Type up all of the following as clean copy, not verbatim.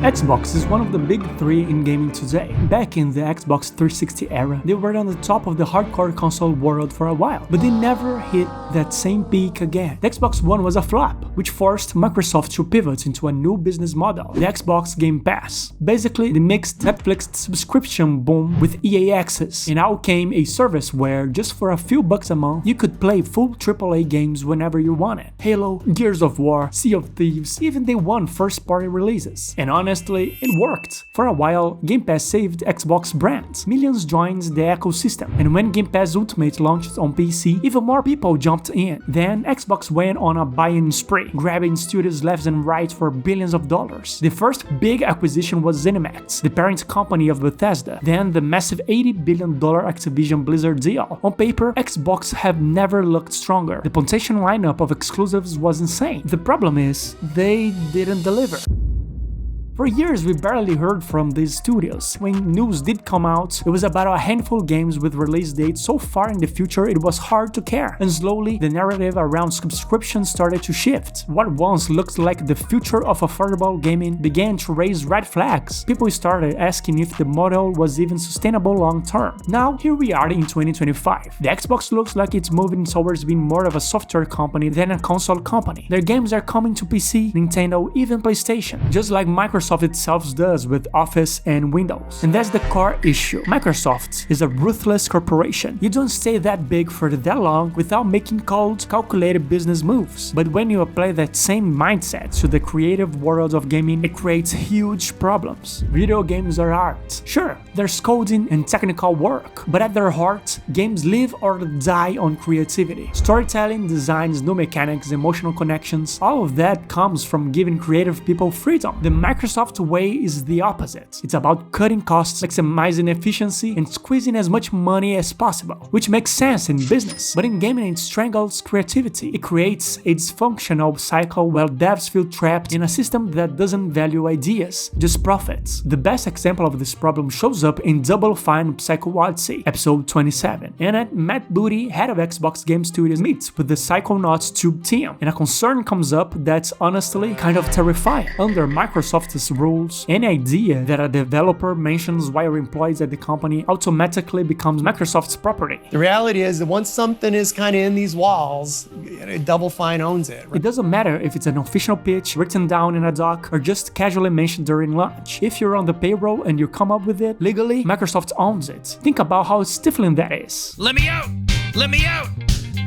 Xbox is one of the big three in gaming today. Back in the Xbox 360 era, they were on the top of the hardcore console world for a while, but they never hit that same peak again. The Xbox One was a flop, which forced Microsoft to pivot into a new business model, the Xbox Game Pass. Basically, they mixed Netflix subscription boom with EA Access, and out came a service where, just for a few bucks a month, you could play full AAA games whenever you wanted. Halo, Gears of War, Sea of Thieves, even they won first-party releases. And honestly, it worked. For a while, Game Pass saved Xbox brands. Millions joined the ecosystem, and when Game Pass Ultimate launched on PC, even more people jumped in. Then Xbox went on a buy-in spree, grabbing studios left and right for billions of dollars. The first big acquisition was ZeniMax, the parent company of Bethesda, then the massive $80 billion Activision Blizzard deal. On paper, Xbox have never looked stronger. The potential lineup of exclusives was insane. The problem is, they didn't deliver. For years, we barely heard from these studios. When news did come out, it was about a handful of games with release dates so far in the future it was hard to care. And slowly, the narrative around subscriptions started to shift. What once looked like the future of affordable gaming began to raise red flags. People started asking if the model was even sustainable long term. Now, here we are in 2025. The Xbox looks like it's moving towards being more of a software company than a console company. Their games are coming to PC, Nintendo, even PlayStation, just like Microsoft itself does with Office and Windows. And that's the core issue. Microsoft is a ruthless corporation. You don't stay that big for that long without making cold, calculated business moves. But when you apply that same mindset to the creative world of gaming, it creates huge problems. Video games are art. Sure, there's coding and technical work, but at their heart, games live or die on creativity. Storytelling, designs, new mechanics, emotional connections, all of that comes from giving creative people freedom. The Microsoft way is the opposite. It's about cutting costs, maximizing efficiency, and squeezing as much money as possible, which makes sense in business. But in gaming, it strangles creativity. It creates a dysfunctional cycle where devs feel trapped in a system that doesn't value ideas, just profits. The best example of this problem shows up in Double Fine Psycho Odyssey, episode 27. And at Matt Booty, head of Xbox Game Studios, meets with the Psychonauts 2 team, and a concern comes up that's honestly kind of terrifying. Under Microsoft's rules, any idea that a developer mentions while employed at the company automatically becomes Microsoft's property. The reality is that once something is kind of in these walls, Double Fine owns it. It doesn't matter if it's an official pitch, written down in a doc, or just casually mentioned during lunch. If you're on the payroll and you come up with it, legally, Microsoft owns it. Think about how stifling that is. Let me out! Let me out!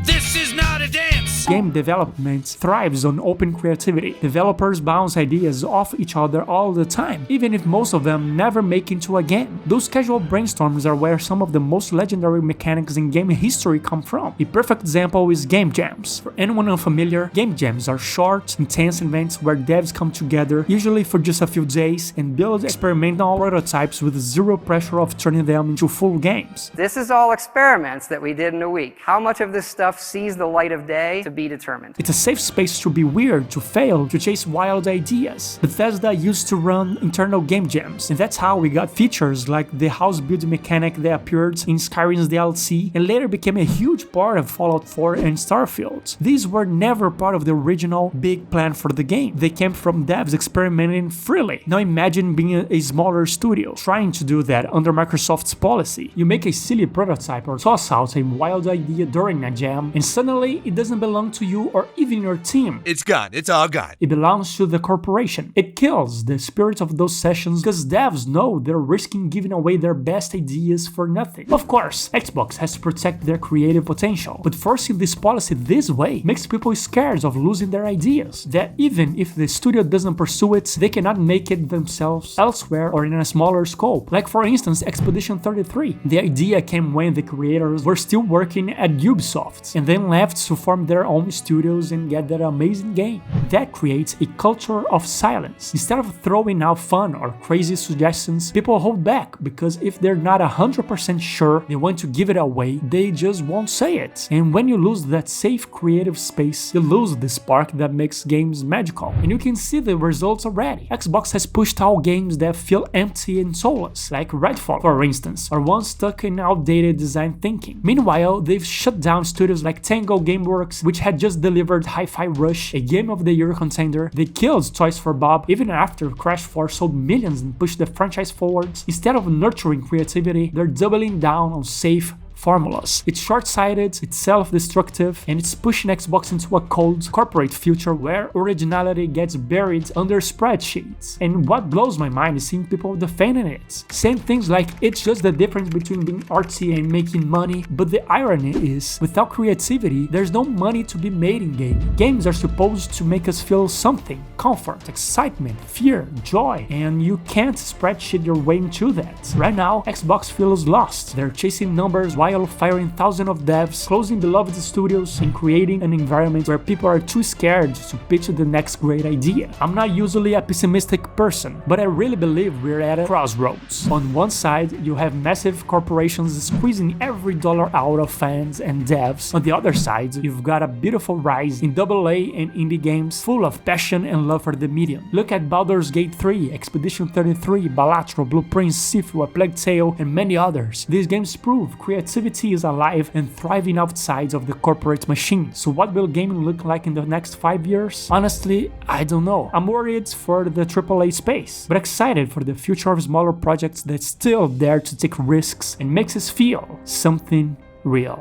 This is not a dance! Game development thrives on open creativity. Developers bounce ideas off each other all the time, even if most of them never make into a game. Those casual brainstorms are where some of the most legendary mechanics in game history come from. A perfect example is game jams. For anyone unfamiliar, game jams are short, intense events where devs come together, usually for just a few days, and build experimental prototypes with zero pressure of turning them into full games. This is all experiments that we did in a week. How much of this stuff sees the light of day to be determined. It's a safe space to be weird, to fail, to chase wild ideas. Bethesda used to run internal game jams, and that's how we got features like the house building mechanic that appeared in Skyrim's DLC and later became a huge part of Fallout 4 and Starfield. These were never part of the original big plan for the game. They came from devs experimenting freely. Now imagine being a smaller studio trying to do that under Microsoft's policy. You make a silly prototype or toss out a wild idea during a jam, and suddenly it doesn't belong to you or even your team. It's gone. It's all gone. It belongs to the corporation. It kills the spirit of those sessions because devs know they're risking giving away their best ideas for nothing. Of course, Xbox has to protect their creative potential, but forcing this policy this way makes people scared of losing their ideas, that even if the studio doesn't pursue it, they cannot make it themselves elsewhere or in a smaller scope. Like for instance, Expedition 33. The idea came when the creators were still working at Ubisoft, and then left to form their own studios and get that amazing game. That creates a culture of silence. Instead of throwing out fun or crazy suggestions, people hold back because if they're not 100% sure they want to give it away, they just won't say it. And when you lose that safe creative space, you lose the spark that makes games magical. And you can see the results already. Xbox has pushed out games that feel empty and soulless, like Redfall, for instance, or ones stuck in outdated design thinking. Meanwhile, they've shut down studios like Tango Gameworks, which which had just delivered Hi-Fi Rush, a Game of the Year contender. They killed Toys for Bob even after Crash 4 sold millions and pushed the franchise forwards. Instead of nurturing creativity, they're doubling down on safe formulas. It's short-sighted, it's self-destructive, and it's pushing Xbox into a cold, corporate future where originality gets buried under spreadsheets. And what blows my mind is seeing people defending it, saying things like it's just the difference between being artsy and making money, but the irony is, without creativity, there's no money to be made in gaming. Games are supposed to make us feel something, comfort, excitement, fear, joy, and you can't spreadsheet your way into that. Right now, Xbox feels lost. They're chasing numbers while firing thousands of devs, closing beloved studios, and creating an environment where people are too scared to pitch the next great idea. I'm not usually a pessimistic person, but I really believe we're at a crossroads. On one side, you have massive corporations squeezing every dollar out of fans and devs. On the other side, you've got a beautiful rise in AA and indie games full of passion and love for the medium. Look at Baldur's Gate 3, Expedition 33, Balatro, Blueprint, Sifu, A Plague Tale, and many others. These games prove creativity is alive and thriving outside of the corporate machine. So what will gaming look like in the next 5 years? Honestly, I don't know. I'm worried for the AAA space, but excited for the future of smaller projects that still dare to take risks and makes us feel something real.